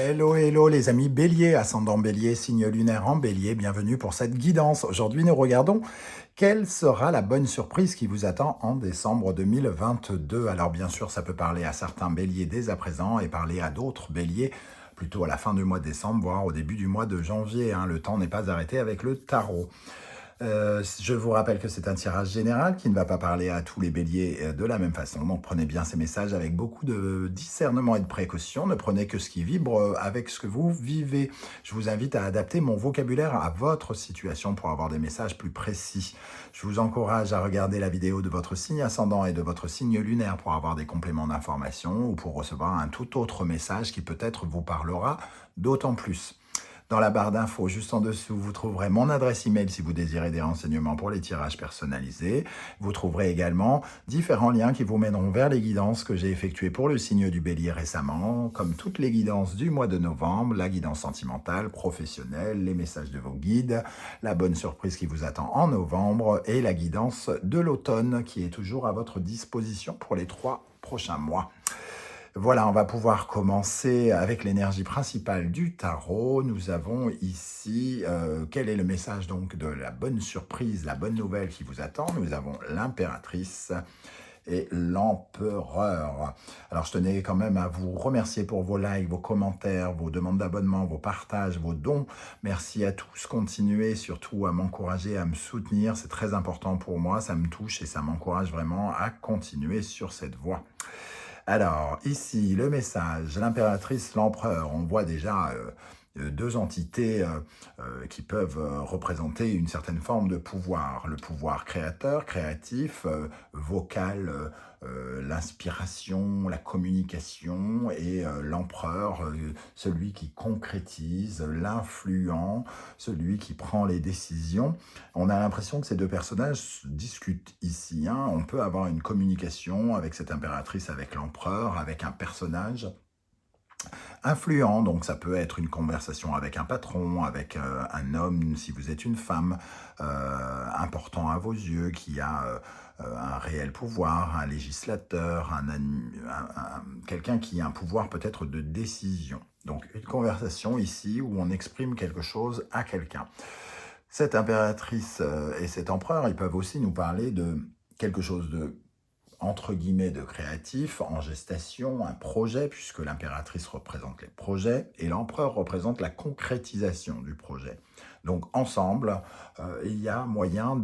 Hello, hello les amis Bélier, ascendant Bélier, signe lunaire en Bélier, bienvenue pour cette guidance. Aujourd'hui, nous regardons quelle sera la bonne surprise qui vous attend en décembre 2022. Alors bien sûr, ça peut parler à certains Béliers dès à présent et parler à d'autres Béliers plutôt à la fin du mois de décembre, voire au début du mois de janvier. Le temps n'est pas arrêté avec le tarot. Je vous rappelle que c'est un tirage général qui ne va pas parler à tous les béliers de la même façon. Donc prenez bien ces messages avec beaucoup de discernement et de précaution. Ne prenez que ce qui vibre avec ce que vous vivez. Je vous invite à adapter mon vocabulaire à votre situation pour avoir des messages plus précis. Je vous encourage à regarder la vidéo de votre signe ascendant et de votre signe lunaire pour avoir des compléments d'information ou pour recevoir un tout autre message qui peut-être vous parlera d'autant plus. Dans la barre d'infos, juste en dessous, vous trouverez mon adresse email si vous désirez des renseignements pour les tirages personnalisés. Vous trouverez également différents liens qui vous mèneront vers les guidances que j'ai effectuées pour le signe du Bélier récemment, comme toutes les guidances du mois de novembre, la guidance sentimentale, professionnelle, les messages de vos guides, la bonne surprise qui vous attend en novembre et la guidance de l'automne qui est toujours à votre disposition pour les 3 prochains mois. Voilà, on va pouvoir commencer avec l'énergie principale du tarot. Nous avons ici, quel est le message donc de la bonne surprise, la bonne nouvelle qui vous attend? Nous avons l'impératrice et l'empereur. Alors, je tenais quand même à vous remercier pour vos likes, vos commentaires, vos demandes d'abonnement, vos partages, vos dons. Merci à tous. Continuez surtout à m'encourager, à me soutenir. C'est très important pour moi. Ça me touche et ça m'encourage vraiment à continuer sur cette voie. Alors, ici, le message, l'impératrice, l'empereur, on voit déjà deux entités qui peuvent représenter une certaine forme de pouvoir. Le pouvoir créateur, créatif, vocal, l'inspiration, la communication, et l'empereur, celui qui concrétise, l'influent, celui qui prend les décisions. On a l'impression que ces deux personnages discutent ici. On peut avoir une communication avec cette impératrice, avec l'empereur, avec un personnage influent, donc ça peut être une conversation avec un patron, avec un homme si vous êtes une femme, important à vos yeux, qui a un réel pouvoir, un législateur, quelqu'un qui a un pouvoir peut-être de décision. Donc une conversation ici où on exprime quelque chose à quelqu'un. Cette impératrice et cet empereur, ils peuvent aussi nous parler de quelque chose de entre guillemets de créatif, en gestation, un projet, puisque l'impératrice représente les projets et l'empereur représente la concrétisation du projet. Donc ensemble, il y a moyen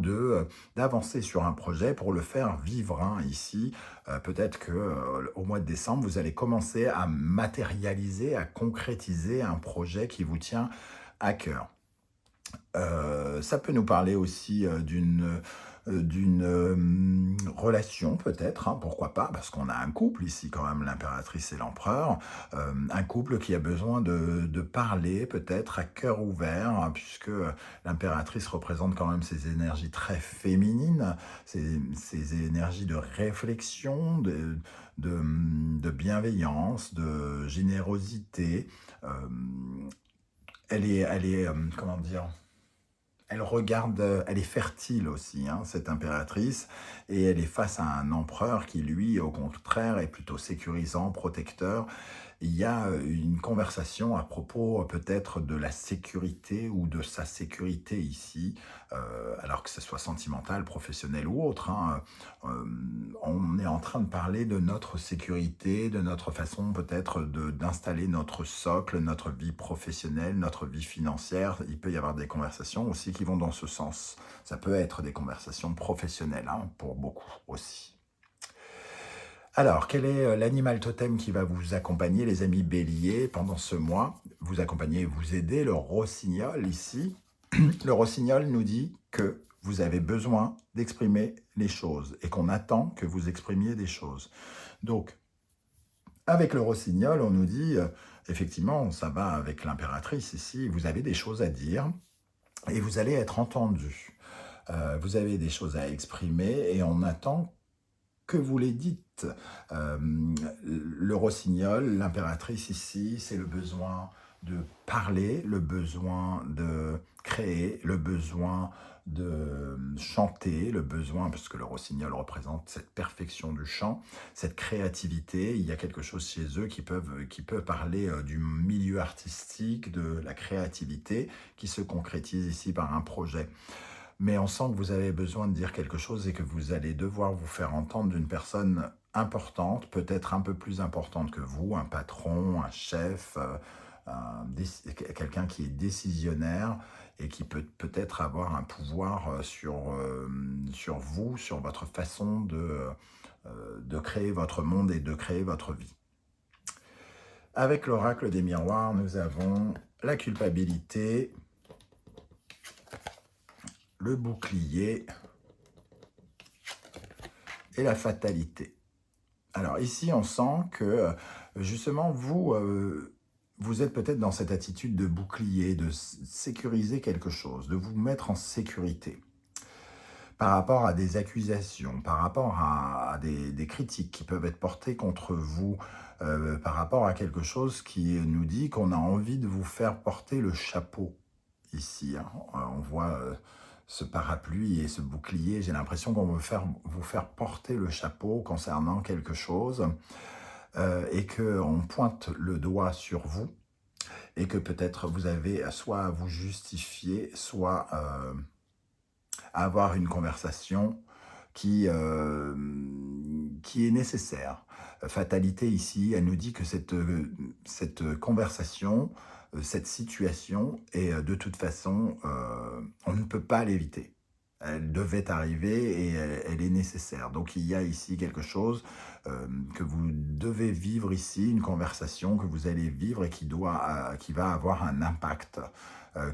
d'avancer sur un projet pour le faire vivre. Ici, peut-être qu'au mois de décembre, vous allez commencer à matérialiser, à concrétiser un projet qui vous tient à cœur. Ça peut nous parler aussi d'une relation peut-être, pourquoi pas, parce qu'on a un couple ici quand même, l'impératrice et l'empereur, un couple qui a besoin de parler peut-être à cœur ouvert, puisque l'impératrice représente quand même ces énergies très féminines, ces énergies de réflexion, de bienveillance, de générosité. Elle est comment dire, elle regarde, elle est fertile aussi, cette impératrice, et elle est face à un empereur qui, lui, au contraire, est plutôt sécurisant, protecteur. Il y a une conversation à propos peut-être de la sécurité ou de sa sécurité ici, alors que ce soit sentimental, professionnel ou autre. On est en train de parler de notre sécurité, de notre façon peut-être d'installer notre socle, notre vie professionnelle, notre vie financière. Il peut y avoir des conversations aussi qui vont dans ce sens. Ça peut être des conversations professionnelles, pour beaucoup aussi. Alors, quel est l'animal totem qui va vous accompagner, les amis béliers, pendant ce mois? Vous accompagner et vous aider, le rossignol ici. Le rossignol nous dit que vous avez besoin d'exprimer les choses et qu'on attend que vous exprimiez des choses. Donc, avec le rossignol, on nous dit, effectivement, ça va avec l'impératrice ici, vous avez des choses à dire et vous allez être entendu. Vous avez des choses à exprimer et on attend que vous les dites. Le rossignol, l'impératrice ici, c'est le besoin de parler, le besoin de créer, le besoin de chanter, le besoin, parce que le rossignol représente cette perfection du chant, cette créativité. Il y a quelque chose chez eux qui peut parler du milieu artistique, de la créativité, qui se concrétise ici par un projet. Mais on sent que vous avez besoin de dire quelque chose et que vous allez devoir vous faire entendre d'une personne importante, peut-être un peu plus importante que vous, un patron, un chef, quelqu'un qui est décisionnaire et qui peut peut-être avoir un pouvoir sur vous, sur votre façon de créer votre monde et de créer votre vie. Avec l'oracle des miroirs, nous avons la culpabilité, le bouclier et la fatalité. Alors ici, on sent que justement, vous êtes peut-être dans cette attitude de bouclier, de sécuriser quelque chose, de vous mettre en sécurité par rapport à des accusations, par rapport à des critiques qui peuvent être portées contre vous, par rapport à quelque chose qui nous dit qu'on a envie de vous faire porter le chapeau ici. Hein. On voit ce parapluie et ce bouclier. J'ai l'impression qu'on veut vous faire porter le chapeau concernant quelque chose et qu'on pointe le doigt sur vous et que peut-être vous avez soit à vous justifier, soit à avoir une conversation qui est nécessaire. Fatalité ici, elle nous dit que cette conversation, cette situation est de toute façon, on ne peut pas l'éviter. Elle devait arriver et elle est nécessaire. Donc il y a ici quelque chose que vous devez vivre ici, une conversation que vous allez vivre et qui va avoir un impact,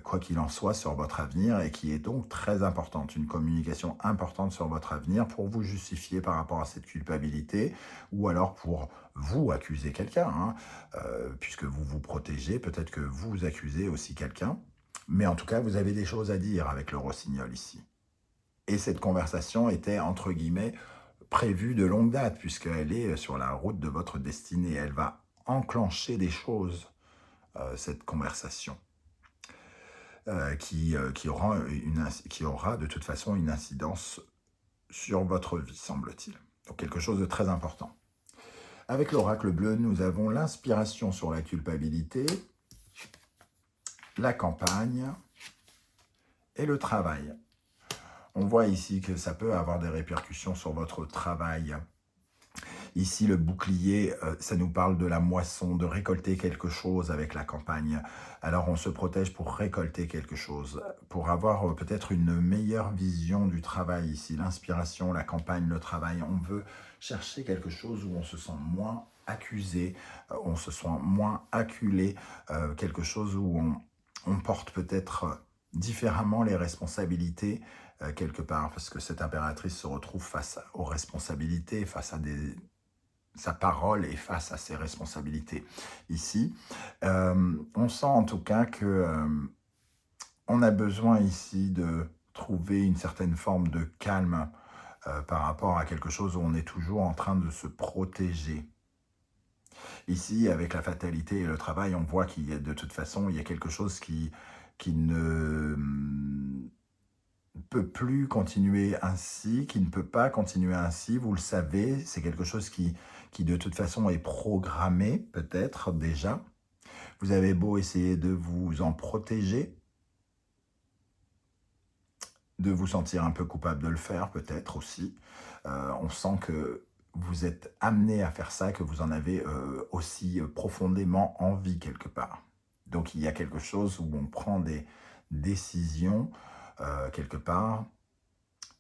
quoi qu'il en soit, sur votre avenir et qui est donc très importante. Une communication importante sur votre avenir pour vous justifier par rapport à cette culpabilité ou alors pour vous accuser quelqu'un, hein, puisque vous vous protégez, peut-être que vous accusez aussi quelqu'un. Mais en tout cas, vous avez des choses à dire avec le rossignol ici. Et cette conversation était, entre guillemets, prévue de longue date, puisqu'elle est sur la route de votre destinée. Elle va enclencher des choses, cette conversation, qui aura de toute façon une incidence sur votre vie, semble-t-il. Donc quelque chose de très important. Avec l'oracle bleu, nous avons l'inspiration sur la culpabilité, la campagne et le travail. On voit ici que ça peut avoir des répercussions sur votre travail. Ici, le bouclier, ça nous parle de la moisson, de récolter quelque chose avec la campagne. Alors, on se protège pour récolter quelque chose, pour avoir peut-être une meilleure vision du travail ici. L'inspiration, la campagne, le travail. On veut chercher quelque chose où on se sent moins accusé, on se sent moins acculé, quelque chose où on porte peut-être différemment les responsabilités, quelque part, parce que cette impératrice se retrouve face aux responsabilités, face à sa parole et face à ses responsabilités. Ici, on sent en tout cas que on a besoin ici de trouver une certaine forme de calme par rapport à quelque chose où on est toujours en train de se protéger. Ici, avec la fatalité et le travail, on voit qu'il y a de toute façon, il y a quelque chose qui ne peut plus continuer ainsi, qui ne peut pas continuer ainsi, vous le savez, c'est quelque chose qui de toute façon est programmé, peut-être déjà. Vous avez beau essayer de vous en protéger, de vous sentir un peu coupable de le faire, peut-être aussi. On sent que vous êtes amené à faire ça, que vous en avez aussi profondément envie quelque part. Donc il y a quelque chose où on prend des décisions quelque part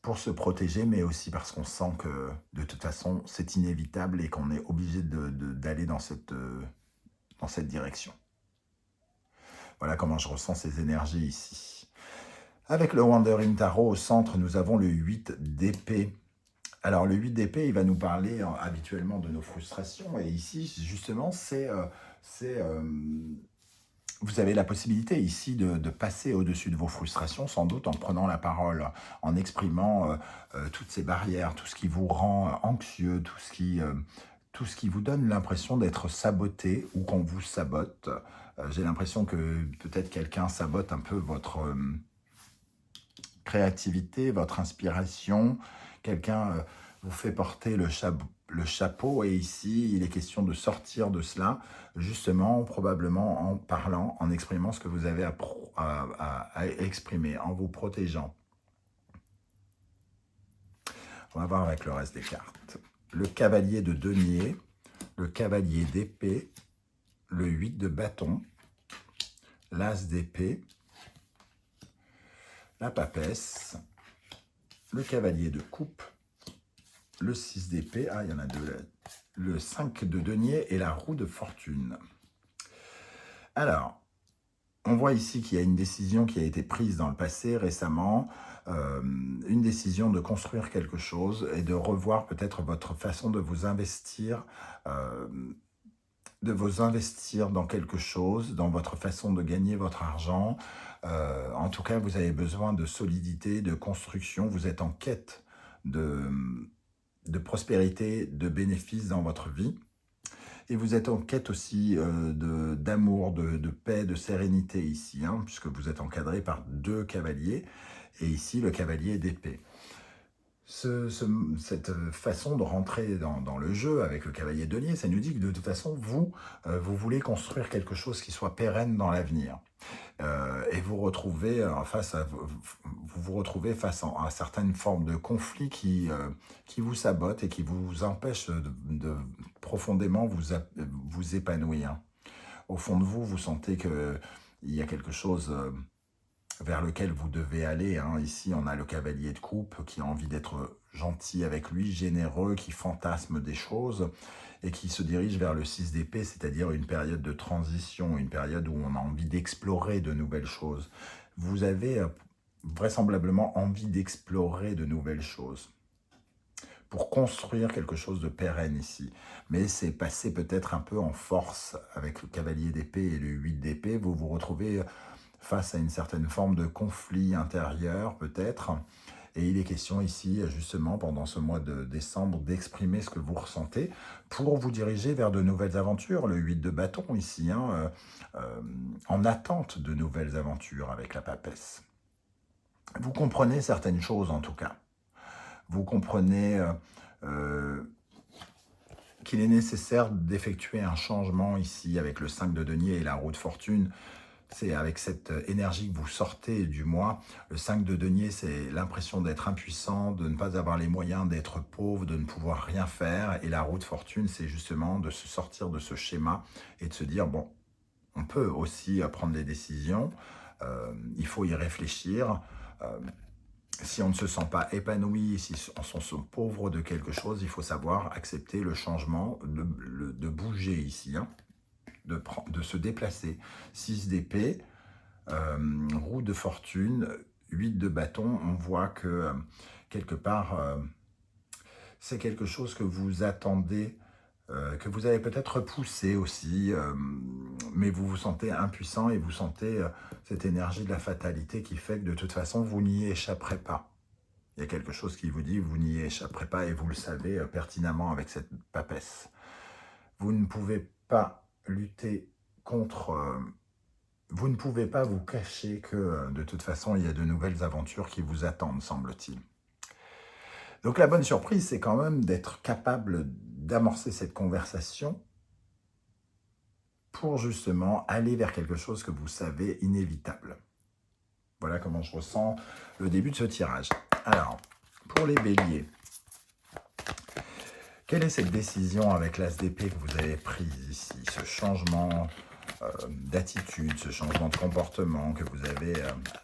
pour se protéger, mais aussi parce qu'on sent que de toute façon c'est inévitable et qu'on est obligé d'aller dans cette direction. Voilà comment je ressens ces énergies ici. Avec le Wandering Tarot au centre, nous avons le 8 d'épée. Alors le 8 d'épée, il va nous parler habituellement de nos frustrations, et ici justement vous avez la possibilité ici de passer au-dessus de vos frustrations, sans doute en prenant la parole, en exprimant toutes ces barrières, tout ce qui vous rend anxieux, tout ce qui vous donne l'impression d'être saboté ou qu'on vous sabote. J'ai l'impression que peut-être quelqu'un sabote un peu créativité, votre inspiration. Quelqu'un vous fait porter le chapeau et ici, il est question de sortir de cela, justement, probablement en parlant, en exprimant ce que vous avez à exprimer, en vous protégeant. On va voir avec le reste des cartes. Le cavalier de denier, le cavalier d'épée, le 8 de bâton, l'as d'épée, la papesse, le cavalier de coupe, le 6 d'épée, il y en a deux là, le 5 de denier et la roue de fortune. Alors, on voit ici qu'il y a une décision qui a été prise dans le passé récemment, une décision de construire quelque chose et de revoir peut-être votre façon de vous investir, dans quelque chose, dans votre façon de gagner votre argent. En tout cas, vous avez besoin de solidité, de construction, vous êtes en quête de prospérité, de bénéfices dans votre vie. Et vous êtes en quête aussi d'amour, de paix, de sérénité ici, puisque vous êtes encadré par 2 cavaliers, et ici le cavalier d'épée. Cette façon de rentrer dans le jeu avec le cavalier de denier, ça nous dit que de toute façon, vous voulez construire quelque chose qui soit pérenne dans l'avenir. Et vous retrouvez vous retrouvez face à certaines formes de conflits qui vous sabotent et qui vous empêchent de profondément vous épanouir. Au fond de vous, vous sentez qu'il y a quelque chose vers lequel vous devez aller. Ici, on a le cavalier de coupe qui a envie d'être gentil avec lui, généreux, qui fantasme des choses et qui se dirige vers le 6 d'épée, c'est-à-dire une période de transition, une période où on a envie d'explorer de nouvelles choses. Vous avez vraisemblablement envie d'explorer de nouvelles choses pour construire quelque chose de pérenne ici. Mais c'est passé peut-être un peu en force avec le cavalier d'épée et le 8 d'épée. Vous vous retrouvez face à une certaine forme de conflit intérieur peut-être. Et il est question ici, justement, pendant ce mois de décembre, d'exprimer ce que vous ressentez pour vous diriger vers de nouvelles aventures. Le 8 de bâton ici, en attente de nouvelles aventures avec la papesse. Vous comprenez certaines choses en tout cas. Vous comprenez qu'il est nécessaire d'effectuer un changement ici avec le 5 de denier et la roue de fortune. C'est avec cette énergie que vous sortez du mois. Le 5 de denier, c'est l'impression d'être impuissant, de ne pas avoir les moyens, d'être pauvre, de ne pouvoir rien faire. Et la roue de fortune, c'est justement de se sortir de ce schéma et de se dire, bon, on peut aussi prendre des décisions, il faut y réfléchir. Si on ne se sent pas épanoui, si on se sent pauvre de quelque chose, il faut savoir accepter le changement, de bouger ici, de se déplacer. 6 d'épée, roue de fortune, 8 de bâton. On voit que quelque part, c'est quelque chose que vous attendez, que vous avez peut-être repoussé aussi, mais vous vous sentez impuissant et vous sentez cette énergie de la fatalité qui fait que de toute façon, vous n'y échapperez pas. Il y a quelque chose qui vous dit, vous n'y échapperez pas et vous le savez pertinemment avec cette papesse. Vous ne pouvez pas lutter contre... vous ne pouvez pas vous cacher que de toute façon, il y a de nouvelles aventures qui vous attendent, semble-t-il. Donc la bonne surprise, c'est quand même d'être capable d'amorcer cette conversation pour justement aller vers quelque chose que vous savez inévitable. Voilà comment je ressens le début de ce tirage. Alors, pour les béliers, quelle est cette décision avec l'as d'épée que vous avez prise ici? Ce changement d'attitude, ce changement de comportement que vous avez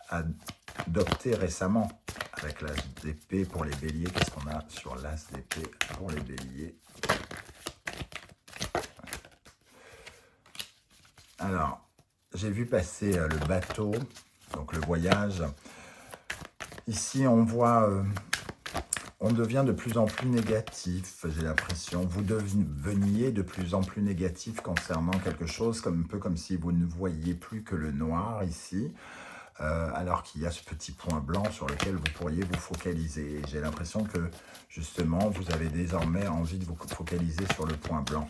adopté récemment avec l'as d'épée pour les béliers. Qu'est-ce qu'on a sur l'as d'épée pour les béliers? Alors, j'ai vu passer le bateau, donc le voyage. Ici, on voit... on devient de plus en plus négatif, j'ai l'impression. Vous deveniez de plus en plus négatif concernant quelque chose, un peu comme si vous ne voyiez plus que le noir ici, alors qu'il y a ce petit point blanc sur lequel vous pourriez vous focaliser. J'ai l'impression que, justement, vous avez désormais envie de vous focaliser sur le point blanc.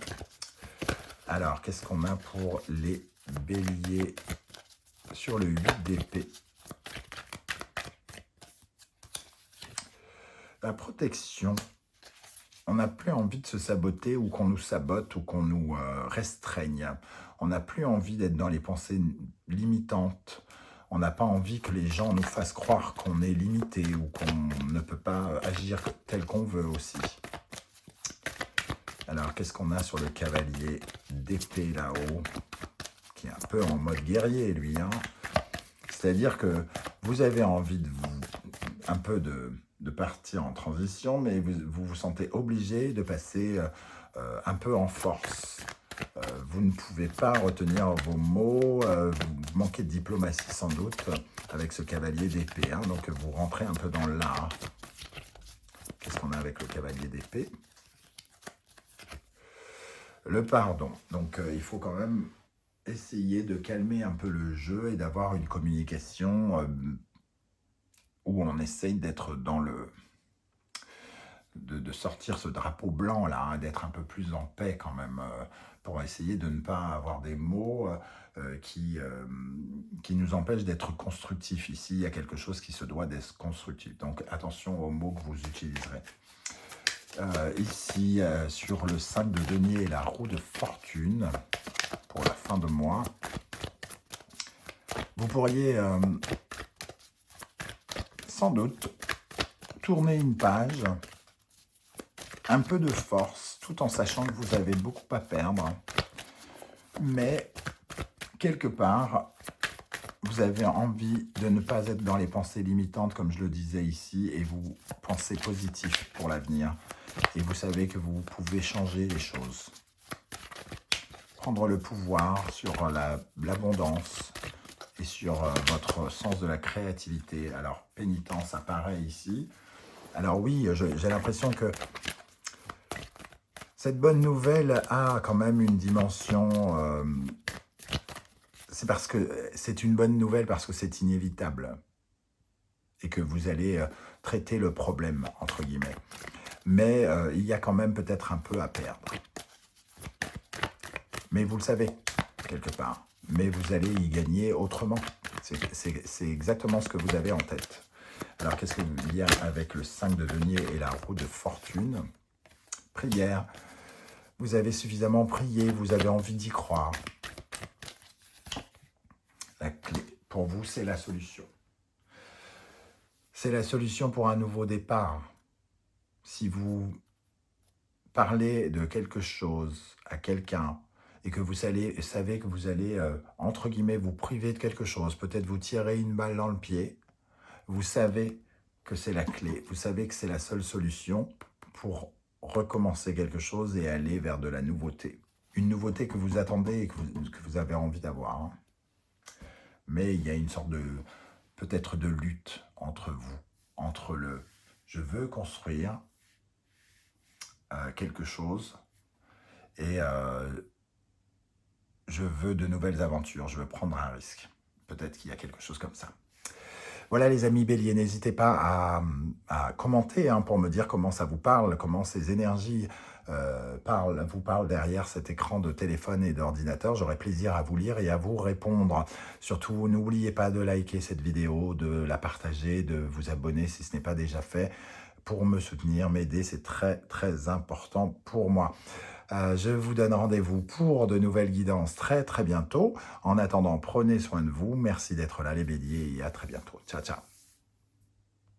Alors, qu'est-ce qu'on a pour les béliers sur le 8 d'épée? La protection, on n'a plus envie de se saboter ou qu'on nous sabote ou qu'on nous restreigne. On n'a plus envie d'être dans les pensées limitantes. On n'a pas envie que les gens nous fassent croire qu'on est limité ou qu'on ne peut pas agir tel qu'on veut aussi. Alors, qu'est-ce qu'on a sur le cavalier d'épée là-haut, qui est un peu en mode guerrier, lui, hein. C'est-à-dire que vous avez envie de un peu de partir en transition, mais vous vous sentez obligé de passer un peu en force. Vous ne pouvez pas retenir vos mots, vous manquez de diplomatie sans doute avec ce cavalier d'épée, hein, donc vous rentrez un peu dans l'art. Qu'est-ce qu'on a avec le cavalier d'épée? Le pardon. Donc il faut quand même essayer de calmer un peu le jeu et d'avoir une communication où on essaye d'être dans le... De sortir ce drapeau blanc là, hein, d'être un peu plus en paix quand même, pour essayer de ne pas avoir des mots qui nous empêchent d'être constructifs. Ici, il y a quelque chose qui se doit d'être constructif. Donc attention aux mots que vous utiliserez. Ici, sur le 5 de denier et la roue de fortune, pour la fin de mois, vous pourriez sans doute tourner une page, un peu de force, tout en sachant que vous avez beaucoup à perdre, mais quelque part, vous avez envie de ne pas être dans les pensées limitantes, comme je le disais ici, et vous pensez positif pour l'avenir, et vous savez que vous pouvez changer les choses. Prendre le pouvoir sur l'abondance et sur votre sens de la créativité. Alors, pénitence apparaît ici. Alors oui, j'ai l'impression que cette bonne nouvelle a quand même une dimension... c'est parce que c'est une bonne nouvelle parce que c'est inévitable et que vous allez traiter le problème, entre guillemets. Mais il y a quand même peut-être un peu à perdre. Mais vous le savez, quelque part. Mais vous allez y gagner autrement. C'est exactement ce que vous avez en tête. Alors, qu'est-ce qu'il y a avec le 5 de denier et la roue de fortune? Prière. Vous avez suffisamment prié, vous avez envie d'y croire. La clé, pour vous, c'est la solution. C'est la solution pour un nouveau départ. Si vous parlez de quelque chose à quelqu'un et que vous savez que vous allez, entre guillemets, vous priver de quelque chose, peut-être vous tirer une balle dans le pied, vous savez que c'est la clé, vous savez que c'est la seule solution pour recommencer quelque chose et aller vers de la nouveauté. Une nouveauté que vous attendez et que vous avez envie d'avoir. Hein. Mais il y a une sorte de, peut-être de lutte entre vous, entre le « je veux construire quelque chose et je veux de nouvelles aventures, je veux prendre un risque ». Peut-être qu'il y a quelque chose comme ça. Voilà les amis béliers, n'hésitez pas à commenter hein, pour me dire comment ça vous parle, comment ces énergies vous parlent derrière cet écran de téléphone et d'ordinateur. J'aurai plaisir à vous lire et à vous répondre. Surtout, n'oubliez pas de liker cette vidéo, de la partager, de vous abonner si ce n'est pas déjà fait pour me soutenir, m'aider, c'est très très important pour moi. Je vous donne rendez-vous pour de nouvelles guidances très très bientôt. En attendant, prenez soin de vous. Merci d'être là les béliers et à très bientôt. Ciao, ciao.